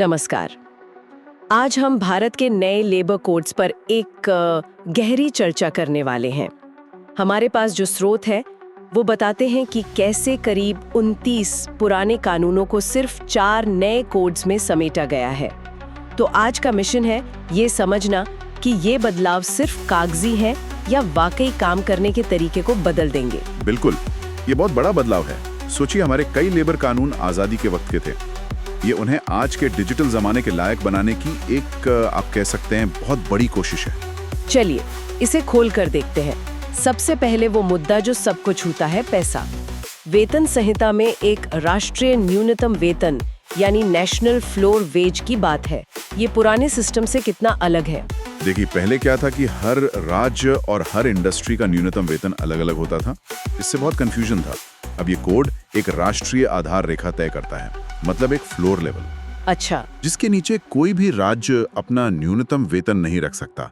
नमस्कार। आज हम भारत के नए लेबर कोड्स पर एक गहरी चर्चा करने वाले हैं। हमारे पास जो स्रोत है वो बताते हैं कि कैसे करीब 29 पुराने कानूनों को सिर्फ 4 नए कोड्स में समेटा गया है। तो आज का मिशन है ये समझना कि ये बदलाव सिर्फ कागजी है या वाकई काम करने के तरीके को बदल देंगे। बिल्कुल, ये बहुत बड़ा बदलाव है। सोचिए, हमारे कई लेबर कानून आजादी के वक्त के थे। ये उन्हें आज के डिजिटल जमाने के लायक बनाने की एक आप कह सकते हैं बहुत बड़ी कोशिश है। चलिए इसे खोल कर देखते हैं। सबसे पहले वो मुद्दा जो सबको छूता है, पैसा। वेतन संहिता में एक राष्ट्रीय न्यूनतम वेतन यानी नेशनल फ्लोर वेज की बात है। ये पुराने सिस्टम से कितना अलग है? देखिए, पहले क्या था कि हर राज्य और हर इंडस्ट्री का न्यूनतम वेतन अलग अलग होता था। इससे बहुत कंफ्यूजन था। अब ये कोड एक राष्ट्रीय आधार रेखा तय करता है, मतलब एक फ्लोर लेवल। अच्छा, जिसके नीचे कोई भी राज्य अपना न्यूनतम वेतन नहीं रख सकता।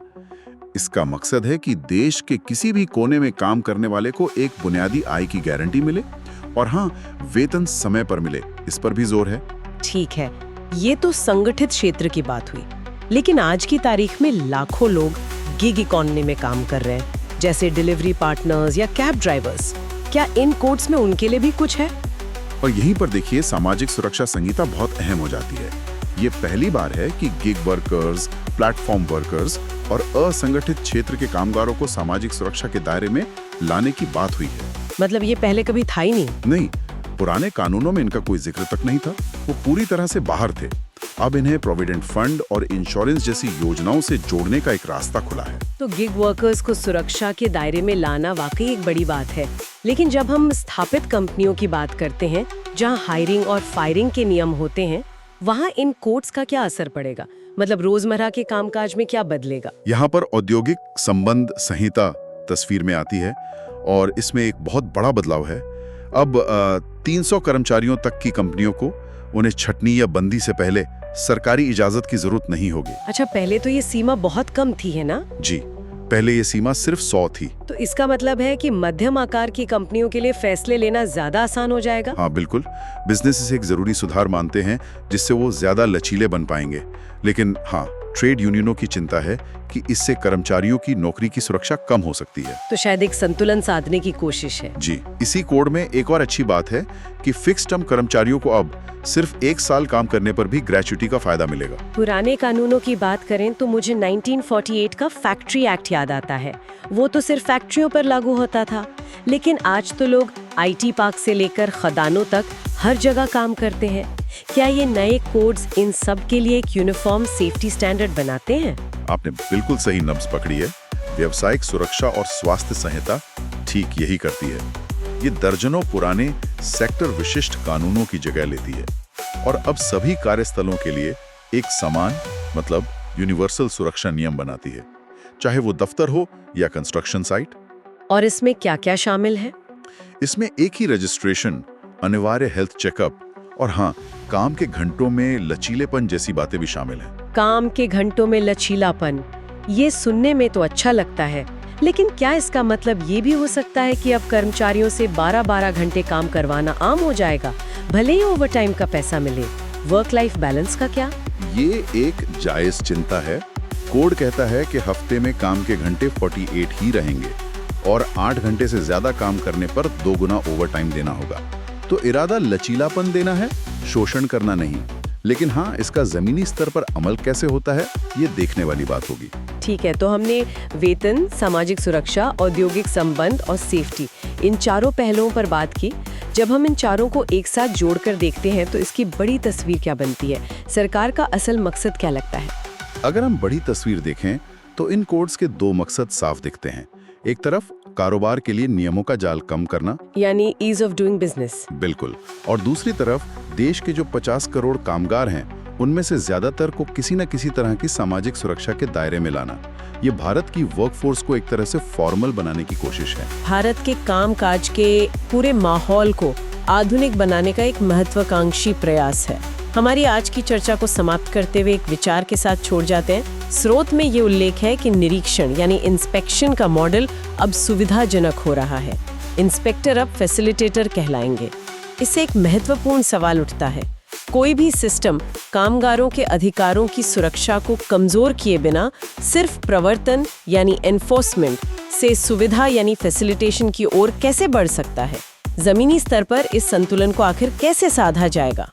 इसका मकसद है कि देश के किसी भी कोने में काम करने वाले को एक बुनियादी आय की गारंटी मिले और हाँ, वेतन समय पर मिले, इस पर भी जोर है। ठीक है, ये तो संगठित क्षेत्र की बात हुई। लेकिन आज की तारीख में लाखों लोग गिग इकोनॉमी में काम कर रहे हैं, जैसे डिलीवरी पार्टनर्स या कैब ड्राइवर्स। क्या इन कोड्स में उनके लिए भी कुछ है? और यहीं पर देखिए, सामाजिक सुरक्षा संहिता बहुत अहम हो जाती है। ये पहली बार है कि गिग वर्कर्स, प्लेटफॉर्म वर्कर्स और असंगठित क्षेत्र के कामगारों को सामाजिक सुरक्षा के दायरे में लाने की बात हुई है। मतलब ये पहले कभी था ही नहीं? नहीं, पुराने कानूनों में इनका कोई जिक्र तक नहीं था। वो पूरी तरह से बाहर थे। अब इन्हें प्रोविडेंट फंड और इंश्योरेंस जैसी योजनाओं से जोड़ने का एक रास्ता खुला है। तो गिग वर्कर्स को सुरक्षा के दायरे में लाना वाकई एक बड़ी बात है। लेकिन जब हम स्थापित कंपनियों की बात करते हैं, जहां हायरिंग और फायरिंग के नियम होते हैं, वहां इन कोड्स का क्या असर पड़ेगा? मतलब रोजमर्रा के कामकाज में क्या बदलेगा? यहाँ पर औद्योगिक संबंध संहिता तस्वीर में आती है और इसमें एक बहुत बड़ा बदलाव है। अब 300 कर्मचारियों तक की कंपनियों को उन्हें छटनी या बंदी से पहले सरकारी इजाजत की जरूरत नहीं होगी। अच्छा, पहले तो ये सीमा बहुत कम थी, है ना? जी, पहले ये सीमा सिर्फ 100 थी। तो इसका मतलब है कि मध्यम आकार की कंपनियों के लिए फैसले लेना ज्यादा आसान हो जाएगा? हाँ बिल्कुल, बिजनेस एक जरूरी सुधार मानते हैं जिससे वो ज्यादा लचीले बन पाएंगे। लेकिन हाँ, ट्रेड यूनियनों की चिंता है कि इससे कर्मचारियों की नौकरी की सुरक्षा कम हो सकती है। तो शायद एक संतुलन साधने की कोशिश है। जी, इसी कोड में एक और अच्छी बात है कि फिक्स टर्म कर्मचारियों को अब सिर्फ 1 साल काम करने पर भी ग्रेच्युटी का फायदा मिलेगा। पुराने कानूनों की बात करें तो मुझे 1948 का फैक्ट्री एक्ट याद आता है। वो तो सिर्फ फैक्ट्रियों पर लागू होता था। लेकिन आज तो लोग IT पार्क से लेकर खदानों तक हर जगह काम करते हैं। क्या ये नए कोड्स इन सब के लिए एक यूनिफॉर्म सेफ्टी स्टैंडर्ड बनाते हैं? आपने बिल्कुल सही नब्ज पकड़ी है। व्यावसायिक सुरक्षा और स्वास्थ्य संहिता ठीक यही करती है। ये दर्जनों पुराने सेक्टर विशिष्ट कानूनों की जगह लेती है और अब सभी कार्यस्थलों के लिए एक समान, मतलब यूनिवर्सल सुरक्षा नियम बनाती है, चाहे वो दफ्तर हो या कंस्ट्रक्शन साइट। और इसमें क्या-क्या शामिल है? इसमें एक ही रजिस्ट्रेशन, अनिवार्य हेल्थ चेकअप और हाँ, काम के घंटों में लचीलेपन जैसी बातें भी शामिल हैं। काम के घंटों में लचीलापन, ये सुनने में तो अच्छा लगता है। लेकिन क्या इसका मतलब ये भी हो सकता है कि अब कर्मचारियों से 12-12 घंटे काम करवाना आम हो जाएगा, भले ही ओवरटाइम का पैसा मिले? वर्क लाइफ बैलेंस का क्या? ये एक जायज चिंता है। कोड कहता है कि हफ्ते में काम के घंटे 48 ही रहेंगे और 8 घंटे से ज्यादा काम करने पर 2 गुना ओवरटाइम देना होगा। तो इरादा लचीलापन देना है, शोषण करना नहीं। लेकिन हाँ, इसका जमीनी स्तर पर अमल कैसे होता है, ये देखने वाली बात होगी। ठीक है, तो हमने वेतन, सामाजिक सुरक्षा, औद्योगिक संबंध और सेफ्टी, इन चारों पहलुओं पर बात की। जब हम इन चारों को एक साथ जोड़कर देखते हैं तो इसकी बड़ी तस्वीर क्या बनती है? सरकार का असल मकसद क्या लगता है? अगर हम बड़ी तस्वीर देखें तो इन कोड्स के 2 मकसद साफ दिखते हैं। एक तरफ कारोबार के लिए नियमों का जाल कम करना, यानी ईज ऑफ डूइंग बिजनेस। बिल्कुल। और दूसरी तरफ देश के जो 50 करोड़ कामगार हैं, उनमें से ज्यादातर को किसी न किसी तरह की सामाजिक सुरक्षा के दायरे में लाना। ये भारत की वर्कफोर्स को एक तरह से फॉर्मल बनाने की कोशिश है। भारत के कामकाज के पूरे माहौल को आधुनिक बनाने का एक महत्वाकांक्षी प्रयास है। हमारी आज की चर्चा को समाप्त करते हुए एक विचार के साथ छोड़ जाते हैं। स्रोत में ये उल्लेख है कि निरीक्षण यानी इंस्पेक्शन का मॉडल अब सुविधाजनक हो रहा है। इंस्पेक्टर अब फैसिलिटेटर कहलाएंगे। इससे एक महत्वपूर्ण सवाल उठता है, कोई भी सिस्टम कामगारों के अधिकारों की सुरक्षा को कमजोर किए बिना सिर्फ प्रवर्तन यानी एनफोर्समेंट से सुविधा यानी फैसिलिटेशन की ओर कैसे बढ़ सकता है? जमीनी स्तर पर इस संतुलन को आखिर कैसे साधा जाएगा?